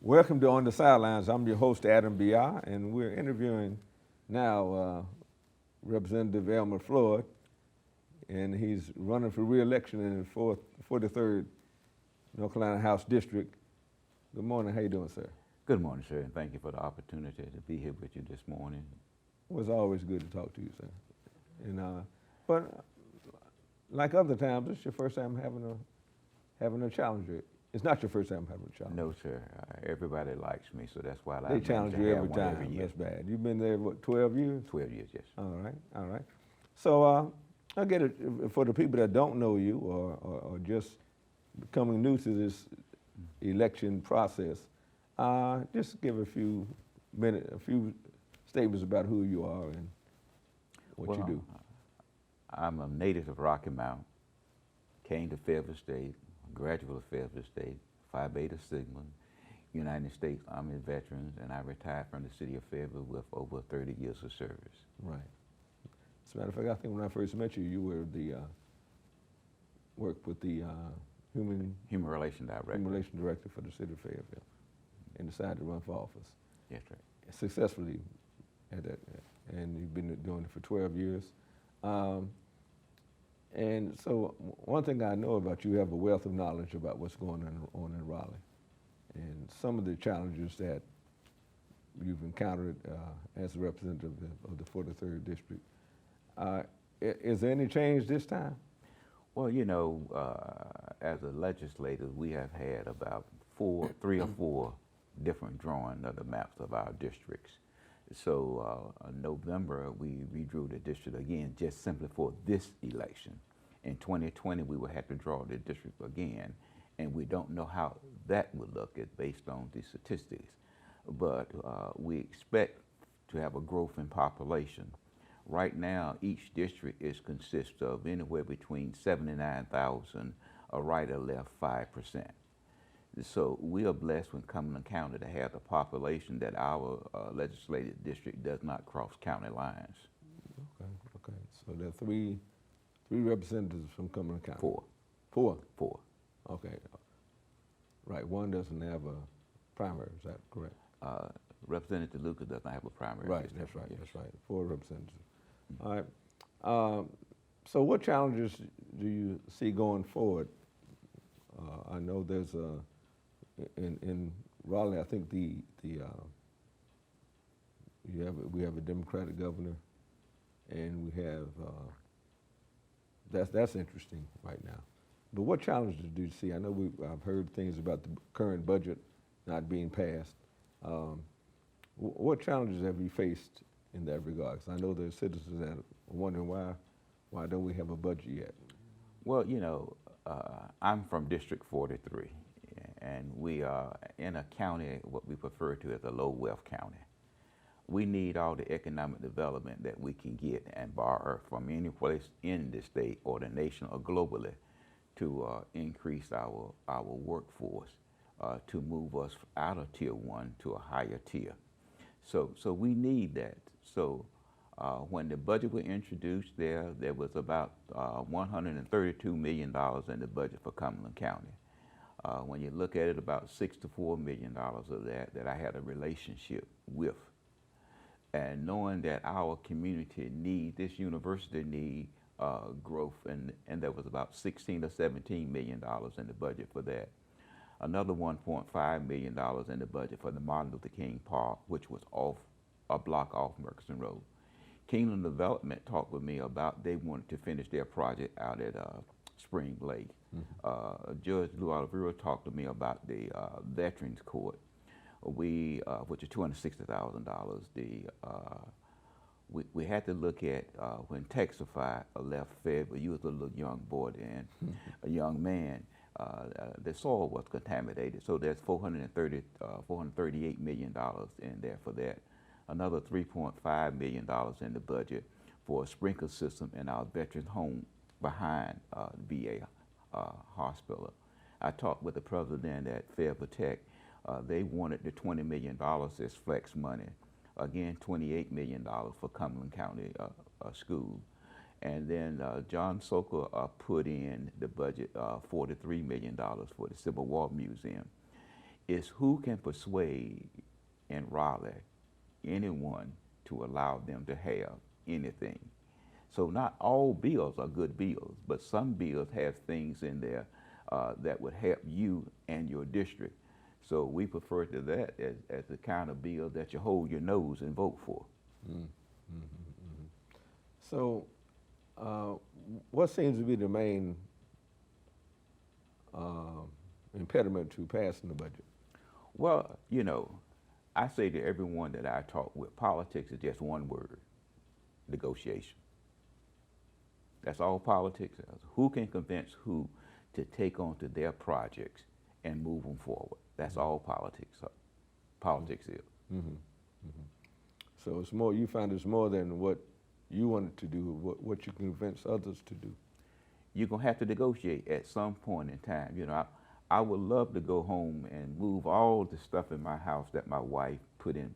Welcome to On the Sidelines. I'm your host, Adam Beyah, and we're interviewing now Representative Elmer Floyd, and he's running for re-election in the 43rd North Carolina House District. Good morning. How you doing, sir? Good morning, sir, and thank you for the opportunity to be here with you this morning. Well, it's always good to talk to you, sir. And but like other times, it's your first time having a challenger. It's not your first time having a challenger. No, sir. Everybody likes me, so that's why They challenge you every time. Every year. That's bad. You've been there, what, 12 years? 12 years, yes. All right, all right. So I get it, for the people that don't know you or just becoming new to this election process, just give a few statements about who you are and what you do. I'm a native of Rocky Mount, came to Fayetteville State, graduate of Fayetteville State, Phi Beta Sigma, United States Army veterans, and I retired from the city of Fayetteville with over 30 years of service. Right. As a matter of fact, I think when I first met you, you were the, worked with the Human Relations Director for the city of Fayetteville and decided to run for office. Yes, right. Successfully at that, and you've been doing it for 12 years. And so one thing I know about you have a wealth of knowledge about what's going on in Raleigh and some of the challenges that you've encountered as a representative of the 43rd District. Is there any change this time? Well, you know, as a legislator, we have had about three or four different drawings of the maps of our districts. So in November, we redrew the district again, just simply for this election. In 2020, we will have to draw the district again, and we don't know how that would look based on the statistics. But we expect to have a growth in population. Right now, each district consists of anywhere between 79,000, a right or left 5%. So we are blessed when Cumberland County to have the population that our legislative district does not cross county lines. Okay, okay. So there are three representatives from Cumberland County. Four. Okay. Right, one doesn't have a primary, is that correct? Representative Lucas does not have a primary. Right, that's right, that's right. 4 representatives. All right. So what challenges do you see going forward? I know there's in Raleigh, I think we have a Democratic governor, and we have that's interesting right now. But what challenges do you see? I know I've heard things about the current budget not being passed. What challenges have you faced in that regard? 'Cause I know there's citizens that are wondering why don't we have a budget yet? Well, you know, I'm from District 43, and we are in a county, what we refer to as a low wealth county. We need all the economic development that we can get and borrow from any place in the state or the nation or globally to increase our workforce, to move us out of tier 1 to a higher tier. So we need that. So when the budget was introduced there was about $132 million in the budget for Cumberland County. When you look at it, about $6 to $4 million of that I had a relationship with. And knowing that our community this university need growth, and there was about $16 or $17 million in the budget for that. Another $1.5 million in the budget for the Martin Luther King Park, which was a block off Murchison Road. Kingdom Development talked with me about they wanted to finish their project out at Spring Lake. Judge Lou Oliveira talked to me about the Veterans Court, which is $260,000. We had to look at when Texafy left Fayetteville. You was a little young boy then, a young man. The soil was contaminated, so there's $438 million in there for that. Another $3.5 million in the budget for a sprinkler system in our veterans home behind Beyah Hospital. I talked with the president at Fayetteville Tech. They wanted the $20 million as flex money. Again, $28 million for Cumberland County School. And then John Soka put in the budget $43 million for the Civil War Museum. is who can persuade in Raleigh anyone to allow them to have anything. So not all bills are good bills, but some bills have things in there that would help you and your district. So we prefer to that as the kind of bill that you hold your nose and vote for. So what seems to be the main impediment to passing the budget? Well, you know, I say to everyone that I talk with, politics is just one word: negotiation. That's all politics is. Who can convince who to take on to their projects and move them forward? That's all politics is. So it's more, you find it's more than what you wanted to do, what you convince others to do. You're gonna have to negotiate at some point in time. You know, I would love to go home and move all the stuff in my house that my wife put in,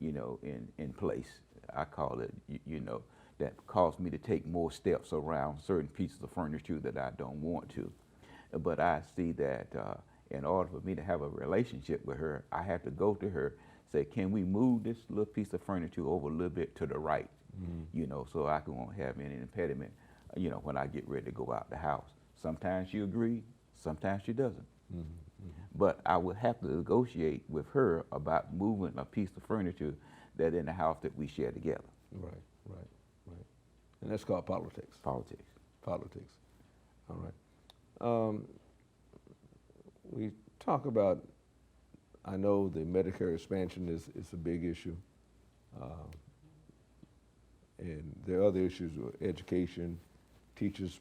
you know, in place. I call it, you know, that caused me to take more steps around certain pieces of furniture that I don't want to. But I see that in order for me to have a relationship with her, I have to go to her, say, can we move this little piece of furniture over a little bit to the right, you know, so I won't have any impediment, you know, when I get ready to go out the house. Sometimes she agrees, sometimes she doesn't. But I would have to negotiate with her about moving a piece of furniture that in the house that we share together. Right. And that's called politics. Politics. Politics. All right. We talk about, I know the Medicare expansion is a big issue. And there are other issues with education, teachers'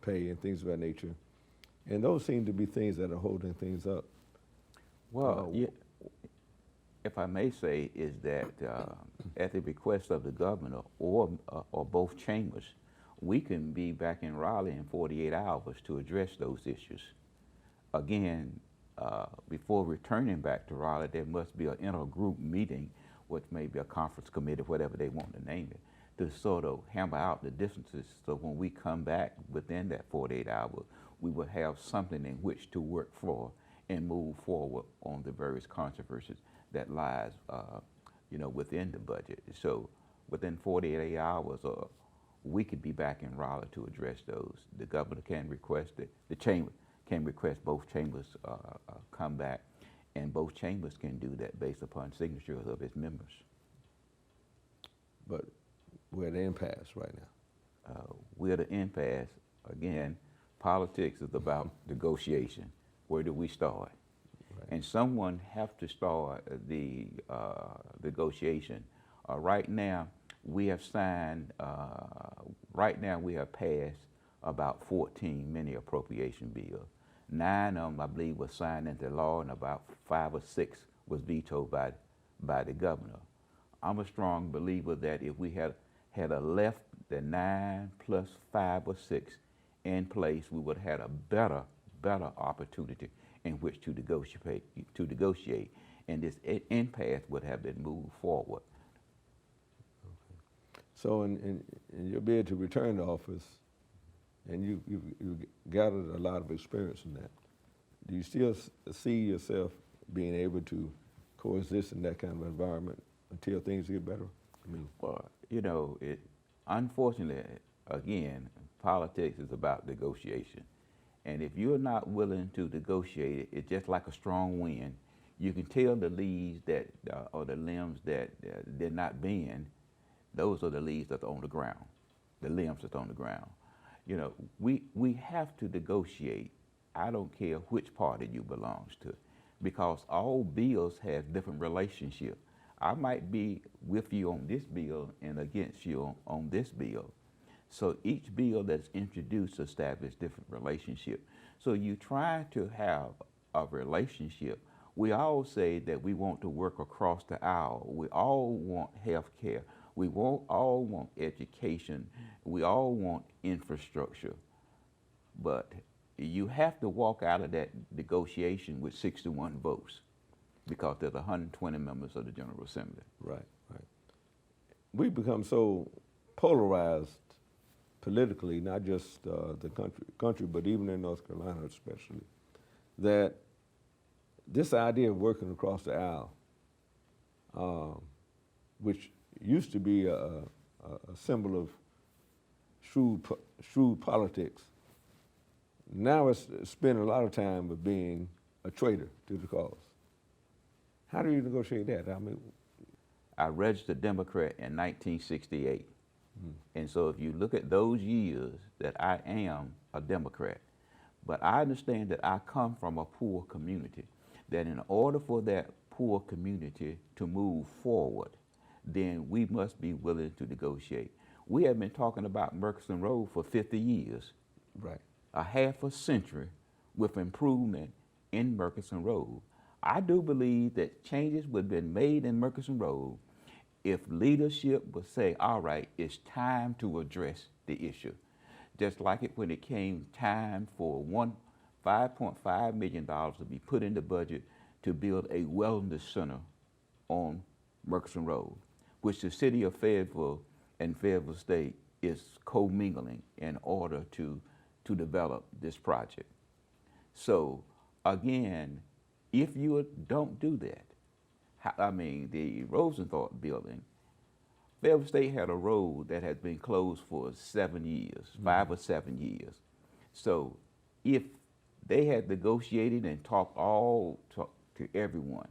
pay, and things of that nature. And those seem to be things that are holding things up. Well, if I may say, is that at the request of the governor or both chambers, we can be back in Raleigh in 48 hours to address those issues. Again, before returning back to Raleigh, there must be an intergroup meeting, which may be a conference committee, whatever they want to name it, to sort of hammer out the differences. So when we come back within that 48 hours, we will have something in which to work for and move forward on the various controversies that lies, you know, within the budget. So within 48 hours, we could be back in Raleigh to address those. The governor can request it. The chamber can request both chambers come back, and both chambers can do that based upon signatures of its members. But we're at an impasse right now. We're at an impasse. Again, politics is about negotiation. Where do we start? Right. And someone have to start the negotiation. Right now, we have signed, right now we have passed about 14 mini appropriation bills. 9 of them, I believe, were signed into law, and about 5 or 6 was vetoed by the governor. I'm a strong believer that if we had left the 9 plus 5 or 6 in place, we would have had a better opportunity in which to negotiate, and this impasse would have been moved forward. Okay. So in your bid to return to office, and you gathered a lot of experience in that, do you still see yourself being able to coexist in that kind of environment until things get better? I mean, well, you know, unfortunately, again, politics is about negotiation. And if you're not willing to negotiate it, it's just like a strong wind. You can tell the leaves that, or the limbs that they're not bend. Those are the leaves that's on the ground, the limbs that's on the ground. You know, we have to negotiate. I don't care which party you belong to, because all bills have different relationships. I might be with you on this bill and against you on this bill. So each bill that's introduced establishes different relationships. So you try to have a relationship. We all say that we want to work across the aisle. We all want health care. We all want education. We all want infrastructure. But you have to walk out of that negotiation with 61 votes, because there's 120 members of the General Assembly. Right. We've become so polarized politically, not just the country, but even in North Carolina especially, that this idea of working across the aisle, which used to be a symbol of shrewd politics, now it's spent a lot of time with being a traitor to the cause. How do you negotiate that? I mean, I registered Democrat in 1968. And so if you look at those years that I am a Democrat, but I understand that I come from a poor community, that in order for that poor community to move forward, then we must be willing to negotiate. We have been talking about Murchison Road for 50 years. right. A half a century with improvement in Murchison Road. I do believe that changes would have been made in Murchison Road if leadership would say, all right, it's time to address the issue. Just like it when it came time for $5.5 million to be put in the budget to build a wellness center on Murchison Road, which the city of Fayetteville and Fayetteville State is commingling in order to develop this project. So again, if you don't do that, I mean, the Rosenthal building, Fayetteville State had a road that had been closed for 7 years, 5 or 7 years. So if they had negotiated and talked to everyone,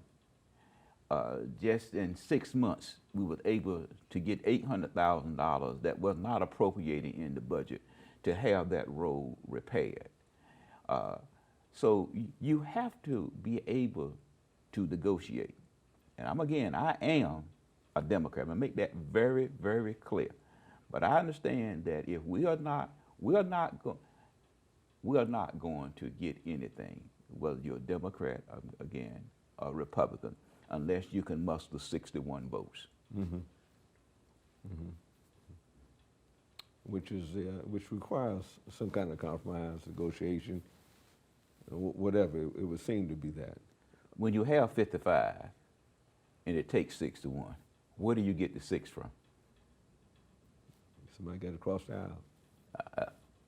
just in 6 months, we were able to get $800,000 that was not appropriated in the budget to have that road repaired. So you have to be able to negotiate. And I am a Democrat. I'm gonna make that very, very clear. But I understand that if we are not going to get anything, whether you're a Democrat, again, a Republican, unless you can muster 61 votes. Mm-hmm. Mm-hmm. Which requires some kind of compromise, negotiation, whatever. It would seem to be that. When you have 55 and it takes 61, where do you get the 6 from? Somebody got to cross the aisle.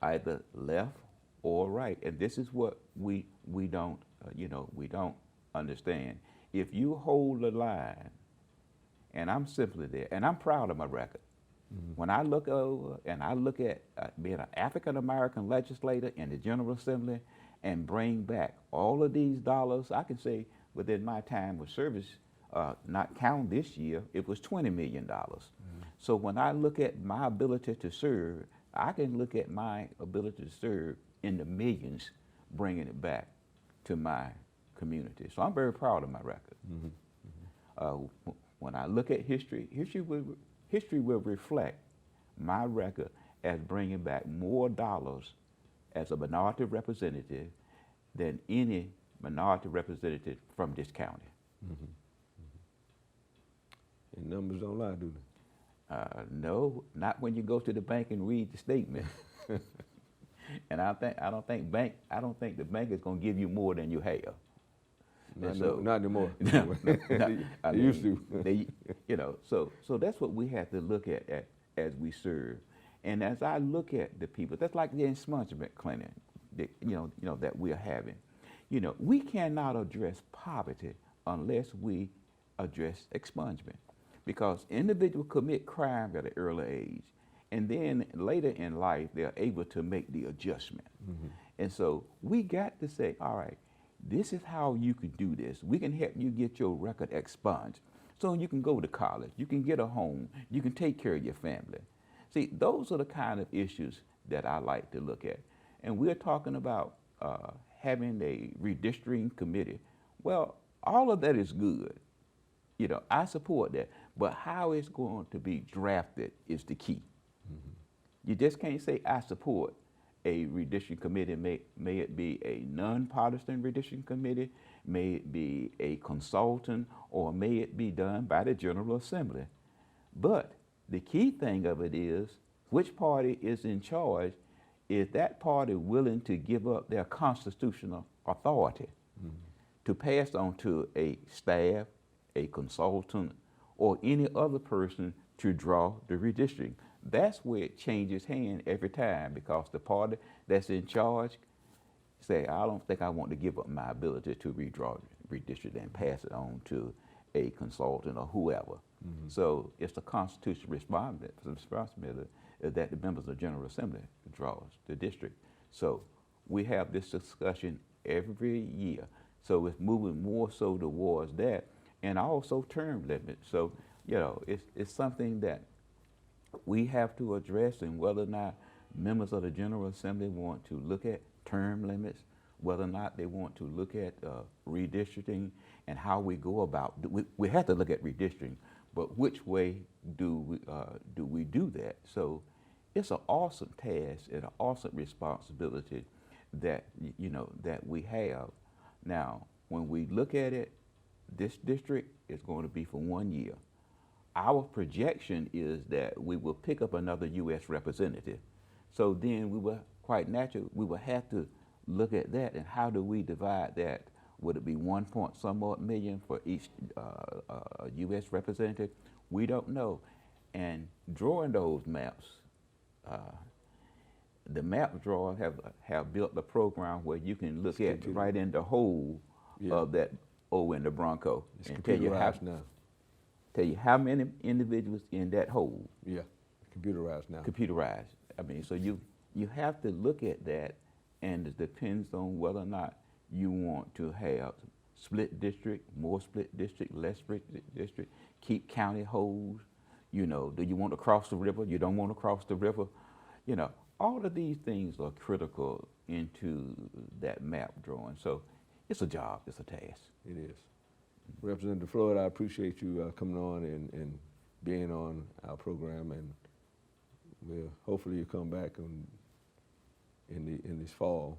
Either left or right, and this is what we don't we don't understand. If you hold the line, and I'm simply there, and I'm proud of my record. Mm-hmm. When I look over and I look at being an African American legislator in the General Assembly and bring back all of these dollars, I can say within my time of service, not counting this year, it was $20 million. Mm-hmm. So when I look at my ability to serve, I can look at my ability to serve in the millions, bringing it back to my community. So I'm very proud of my record. Mm-hmm. Mm-hmm. When I look at history will reflect my record as bringing back more dollars as a minority representative than any minority representative from this county. Mm-hmm. Mm-hmm. And numbers don't lie, do they? No, not when you go to the bank and read the statement. And I don't think the bank is going to give you more than you have. Not anymore. I mean, used to. So that's what we have to look at as we serve. And as I look at the people, that's like the expungement clinic, that we are having. We cannot address poverty unless we address expungement, because individuals commit crime at an early age, and then later in life they're able to make the adjustment. Mm-hmm. And so we got to say, all right, this is how you can do this. We can help you get your record expunged so you can go to college, you can get a home, you can take care of your family. See, those are the kind of issues that I like to look at. And we're talking about having a redistricting committee. Well, all of that is good. I support that. But how it's going to be drafted is the key. Mm-hmm. You just can't say, I support a redistricting committee, may it be a nonpartisan redistricting committee, may it be a consultant, or may it be done by the General Assembly. But the key thing of it is, which party is in charge? Is that party willing to give up their constitutional authority to pass on to a staff, a consultant, or any other person to draw the redistricting? That's where it changes hand every time, because the party that's in charge say, I don't think I want to give up my ability to redraw redistrict and pass it on to a consultant or whoever. So it's the constitutional responsibility that the members of the General Assembly draws the district. So we have this discussion every year. So it's moving more so towards that, and also term limits. So, you know, it's something that we have to address, and whether or not members of the General Assembly want to look at term limits, whether or not they want to look at redistricting and how we go about. We have to look at redistricting, but which way do we do that? So it's an awesome task and an awesome responsibility that that we have. Now, when we look at it, this district is going to be for 1 year. Our projection is that we will pick up another U.S. representative. So then we will, quite naturally, we will have to look at that, and how do we divide that? Would it be 1 point some odd million for each U.S. representative? We don't know. And drawing those maps, the map drawers have built a program where you can look at right in the hole of that O in the Bronco, It's and computerized tell you how many individuals in that hole. Yeah, computerized now. Computerized. I mean, so you have to look at that, and it depends on whether or not you want to have split district, more split district, less split district, keep county holes. You know, do you want to cross the river? You don't want to cross the river. You know, all of these things are critical into that map drawing. So it's a job, it's a task. It is. Representative Floyd, I appreciate you coming on and being on our program, and hopefully you come back in this fall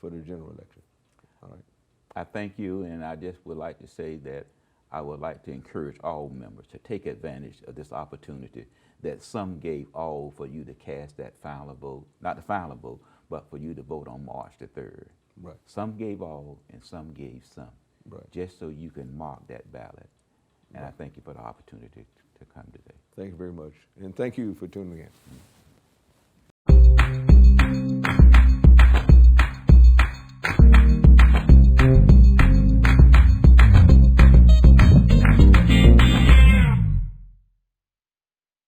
for the general election. All right. I thank you, and I just would like to say that I would like to encourage all members to take advantage of this opportunity that some gave all for you to cast that final vote, not the final vote, but for you to vote on March the 3rd. Right. Some gave all and some gave some, Right. just so you can mark that ballot. And Right. I thank you for the opportunity to come today. Thank you very much. And thank you for tuning in.